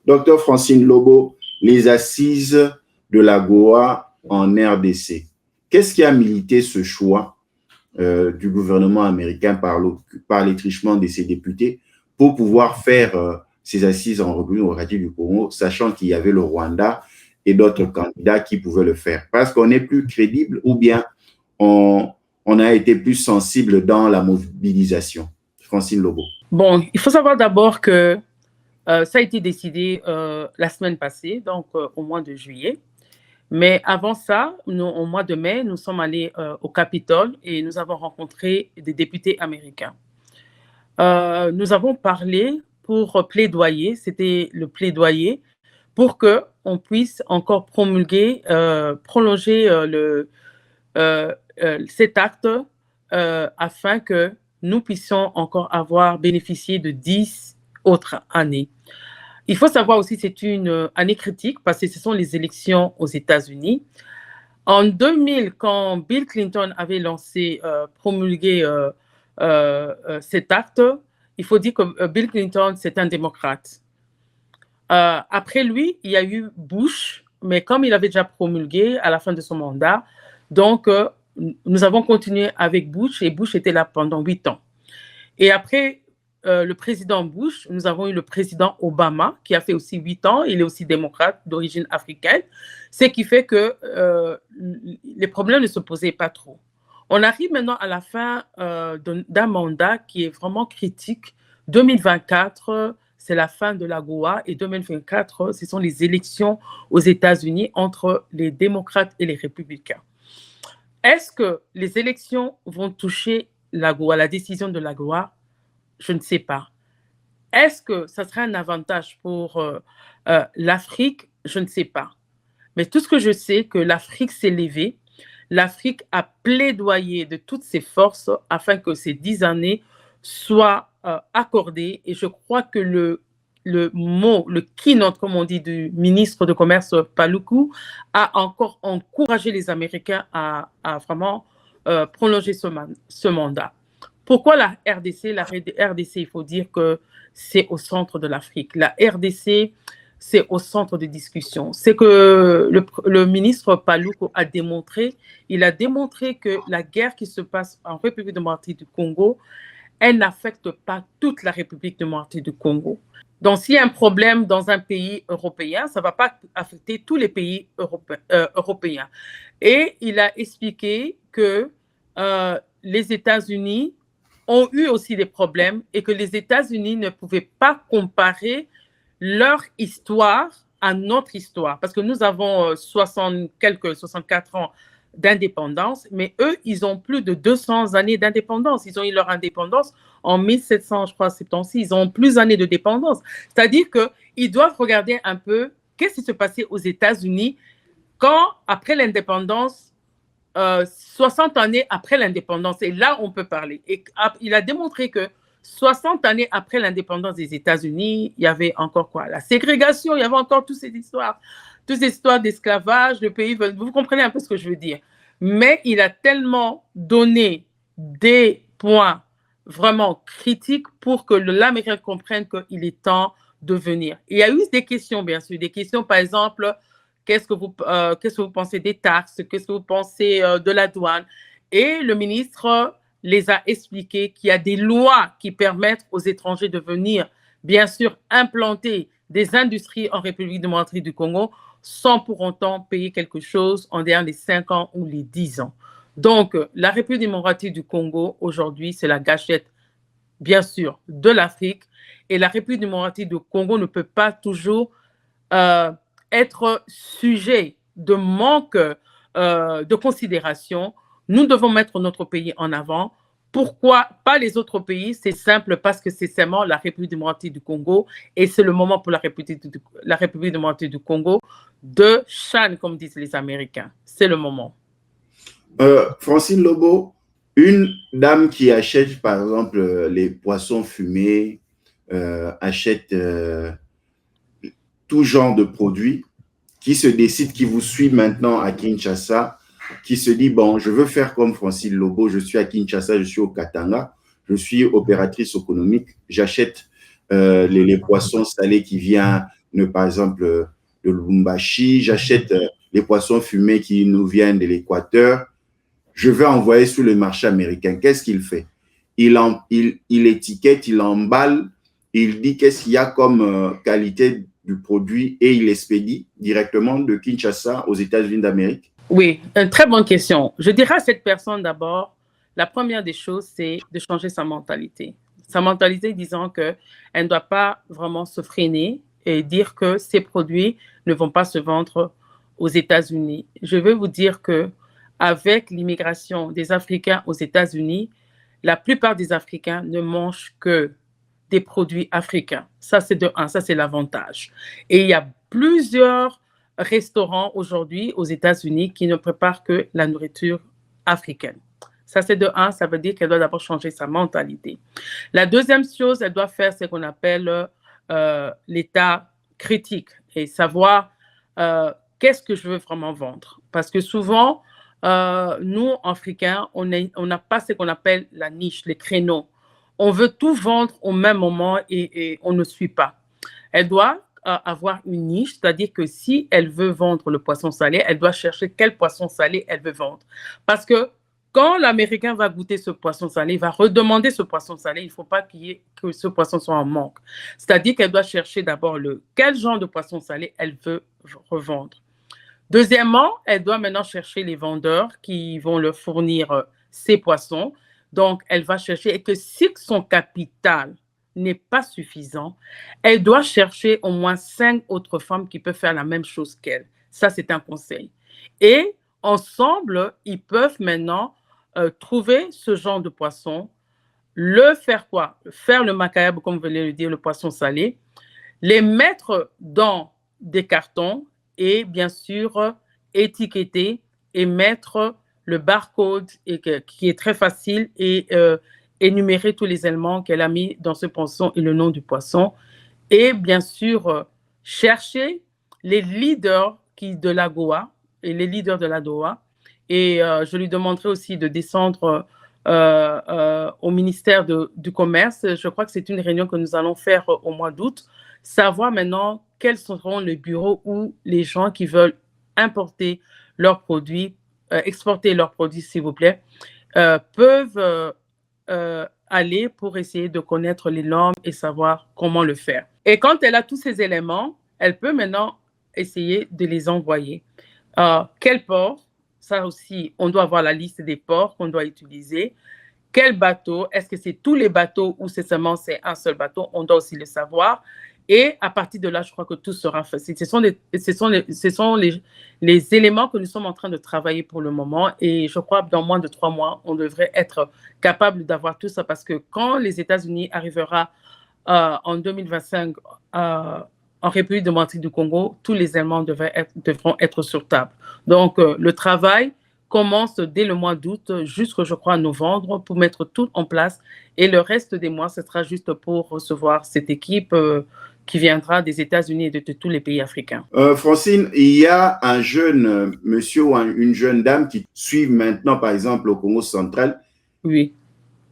Docteur Francine Lobo, les assises de l'AGOA en RDC. Qu'est-ce qui a milité ce choix du gouvernement américain par l'étrichement de ses députés pour pouvoir faire ces assises en République démocratique du Congo, sachant qu'il y avait le Rwanda et d'autres candidats qui pouvaient le faire? Parce qu'on est plus crédible ou bien on a été plus sensible dans la mobilisation? Francine Lobo. Bon, il faut savoir d'abord que ça a été décidé la semaine passée, donc au mois de juillet. Mais avant ça, au mois de mai, nous sommes allés au Capitole et nous avons rencontré des députés américains. Nous avons parlé pour plaidoyer, c'était le plaidoyer, pour qu'on puisse encore prolonger cet acte afin que nous puissions encore avoir bénéficié de 10 autres années. Il faut savoir aussi que c'est une année critique parce que ce sont les élections aux États-Unis. En 2000, quand Bill Clinton avait promulgué cet acte, il faut dire que Bill Clinton, c'est un démocrate. Après lui, il y a eu Bush, mais comme il avait déjà promulgué à la fin de son mandat, donc nous avons continué avec Bush et Bush était là pendant 8 ans. Et après le président Bush, nous avons eu le président Obama qui a fait aussi 8 ans. Il est aussi démocrate d'origine africaine, ce qui fait que les problèmes ne se posaient pas trop. On arrive maintenant à la fin d'un mandat qui est vraiment critique. 2024, c'est la fin de l'AGOA et 2024, ce sont les élections aux États-Unis entre les démocrates et les républicains. Est-ce que les élections vont toucher l'AGOA, la décision de l'AGOA? Je ne sais pas. Est-ce que ça sera un avantage pour l'Afrique? Je ne sais pas. Mais tout ce que je sais, c'est que l'Afrique s'est levée. L'Afrique a plaidoyé de toutes ses forces afin que ces 10 années soient accordées. Et je crois que le keynote, comme on dit, du ministre de Commerce Paluku a encore encouragé les Américains à vraiment prolonger ce mandat. Pourquoi la RDC? La RDC, il faut dire que c'est au centre de l'Afrique. La RDC, c'est au centre des discussions. C'est que le ministre Paluku a démontré, il a démontré que la guerre qui se passe en République démocratique du Congo, elle n'affecte pas toute la République démocratique du Congo. Donc, s'il y a un problème dans un pays européen, ça ne va pas affecter tous les pays européens. Et il a expliqué que les États-Unis ont eu aussi des problèmes et que les États-Unis ne pouvaient pas comparer leur histoire à notre histoire. Parce que nous avons 64 ans d'indépendance, mais eux, ils ont plus de 200 années d'indépendance. Ils ont eu leur indépendance en 1700, je crois, 76. Ils ont plus d'années de dépendance. C'est-à-dire qu'ils doivent regarder un peu qu'est-ce qui se passait aux États-Unis quand, après l'indépendance, 60 années après l'indépendance, et là, on peut parler. Et il a démontré que 60 années après l'indépendance des États-Unis, il y avait encore quoi? La ségrégation, il y avait encore toutes ces histoires d'esclavage, le pays, vous comprenez un peu ce que je veux dire. Mais il a tellement donné des points vraiment critiques pour que l'Amérique comprenne qu'il est temps de venir. Il y a eu des questions, bien sûr, des questions, par exemple, qu'est-ce que vous pensez des taxes? Qu'est-ce que vous pensez de la douane? Et le ministre les a expliqué qu'il y a des lois qui permettent aux étrangers de venir, bien sûr, implanter des industries en République démocratique du Congo sans pour autant payer quelque chose en derrière les 5 ans ou les 10 ans. Donc, la République démocratique du Congo, aujourd'hui, c'est la gâchette, bien sûr, de l'Afrique. Et la République démocratique du Congo ne peut pas toujours être sujet de manque de considération. Nous devons mettre notre pays en avant. Pourquoi pas les autres pays? C'est simple, parce que c'est seulement la République démocratique du Congo et c'est le moment pour la République démocratique du Congo de shine, comme disent les Américains. C'est le moment. Francine Lobo, une dame qui achète par exemple les poissons fumés, achète tout genre de produits, qui se décide, qui vous suit maintenant à Kinshasa, qui se dit, bon, je veux faire comme Francine Lobo, je suis à Kinshasa, je suis au Katanga, je suis opératrice économique, j'achète les poissons salés qui viennent par exemple, de Lubumbashi, j'achète les poissons fumés qui nous viennent de l'Équateur, je vais envoyer sur le marché américain. Qu'est-ce qu'il fait? Il étiquette, il emballe, il dit qu'est-ce qu'il y a comme qualité du produit et il expédie directement de Kinshasa aux États-Unis d'Amérique? Oui, une très bonne question. Je dirais à cette personne d'abord, la première des choses, c'est de changer sa mentalité. Sa mentalité disant qu'elle ne doit pas vraiment se freiner et dire que ces produits ne vont pas se vendre aux États-Unis. Je veux vous dire que avec l'immigration des Africains aux États-Unis, la plupart des Africains ne mangent que des produits africains. Ça, c'est de un, ça, c'est l'avantage. Et il y a plusieurs restaurants aujourd'hui aux États-Unis qui ne préparent que la nourriture africaine. Ça, c'est de un, ça veut dire qu'elle doit d'abord changer sa mentalité. La deuxième chose, elle doit faire ce qu'on appelle l'état critique et savoir qu'est-ce que je veux vraiment vendre. Parce que souvent, nous, Africains, on n'a pas ce qu'on appelle la niche, les créneaux. On veut tout vendre au même moment et on ne suit pas. Elle doit avoir une niche, c'est-à-dire que si elle veut vendre le poisson salé, elle doit chercher quel poisson salé elle veut vendre. Parce que quand l'Américain va goûter ce poisson salé, il va redemander ce poisson salé, il ne faut pas que ce poisson soit en manque. C'est-à-dire qu'elle doit chercher d'abord quel genre de poisson salé elle veut revendre. Deuxièmement, elle doit maintenant chercher les vendeurs qui vont leur fournir ces poissons. Donc, elle va chercher et que si son capital n'est pas suffisant, elle doit chercher au moins 5 autres femmes qui peuvent faire la même chose qu'elle. Ça, c'est un conseil. Et ensemble, ils peuvent maintenant trouver ce genre de poisson, le faire quoi? Faire le macabre, comme vous venez de le dire, le poisson salé, les mettre dans des cartons et bien sûr étiqueter et mettre le barcode qui est très facile et énumérer tous les éléments qu'elle a mis dans ce poisson et le nom du poisson. Et bien sûr, chercher les leaders de l'AGOA et les leaders de l'ADOA. Et je lui demanderai aussi de descendre au ministère du Commerce. Je crois que c'est une réunion que nous allons faire au mois d'août. Savoir maintenant quels seront les bureaux où les gens qui veulent importer leurs produits, exporter leurs produits, s'il vous plaît, peuvent aller pour essayer de connaître les normes et savoir comment le faire. Et quand elle a tous ces éléments, elle peut maintenant essayer de les envoyer. Quel port? Ça aussi, on doit avoir la liste des ports qu'on doit utiliser. Quel bateau? Est-ce que c'est tous les bateaux ou c'est seulement un seul bateau? On doit aussi le savoir. Et à partir de là, je crois que tout sera facile. Ce sont les éléments que nous sommes en train de travailler pour le moment. Et je crois que dans moins de 3 mois, on devrait être capable d'avoir tout ça parce que quand les États-Unis arriveront en 2025 en République démocratique du Congo, tous les éléments devront être sur table. Donc, le travail commence dès le mois d'août jusqu'au, je crois, novembre pour mettre tout en place. Et le reste des mois, ce sera juste pour recevoir cette équipe qui viendra des États-Unis et de tous les pays africains. Francine, il y a un jeune monsieur ou une jeune dame qui suit maintenant, par exemple, au Congo central, oui,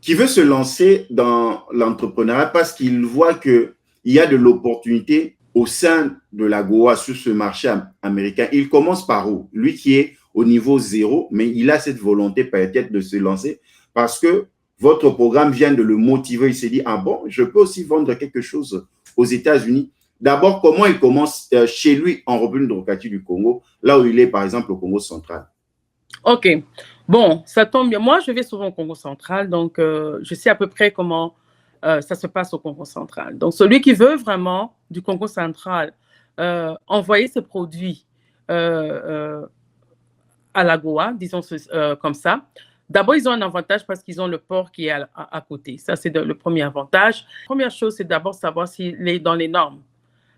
qui veut se lancer dans l'entrepreneuriat parce qu'il voit qu'il y a de l'opportunité au sein de la Goa sur ce marché américain. Il commence par où? Lui qui est au niveau 0, mais il a cette volonté peut-être de se lancer parce que votre programme vient de le motiver. Il s'est dit, ah bon, je peux aussi vendre quelque chose aux États-Unis. D'abord, comment il commence chez lui en République démocratique du Congo, là où il est, par exemple, au Congo central? OK. Bon, ça tombe bien. Moi, je vais souvent au Congo central, donc je sais à peu près comment ça se passe au Congo central. Donc, celui qui veut vraiment du Congo central envoyer ses produits à la Goa, disons comme ça. D'abord, ils ont un avantage parce qu'ils ont le port qui est à côté. Ça, c'est le premier avantage. La première chose, c'est d'abord savoir s'il est dans les normes.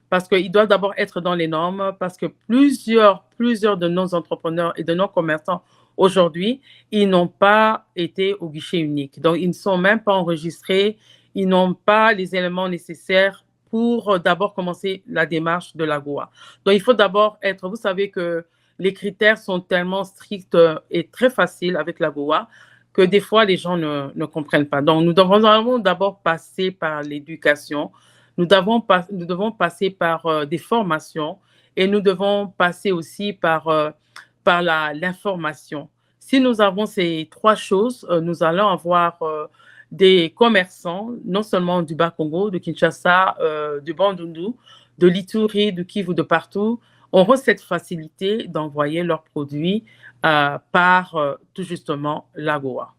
Parce qu'il doit d'abord être dans les normes, parce que plusieurs de nos entrepreneurs et de nos commerçants aujourd'hui, ils n'ont pas été au guichet unique. Donc, ils ne sont même pas enregistrés, ils n'ont pas les éléments nécessaires pour d'abord commencer la démarche de la Goa. Donc, il faut d'abord vous savez que les critères sont tellement stricts et très faciles avec la Goa que des fois, les gens ne comprennent pas. Donc, nous devons d'abord passer par l'éducation, nous devons passer par des formations et nous devons passer aussi par l'information. Si nous avons ces trois choses, nous allons avoir des commerçants, non seulement du Bas-Congo, de Kinshasa, du Bandundu, de l'Ituri, du Kivu, de partout, auront cette facilité d'envoyer leurs produits par tout justement l'AGOA.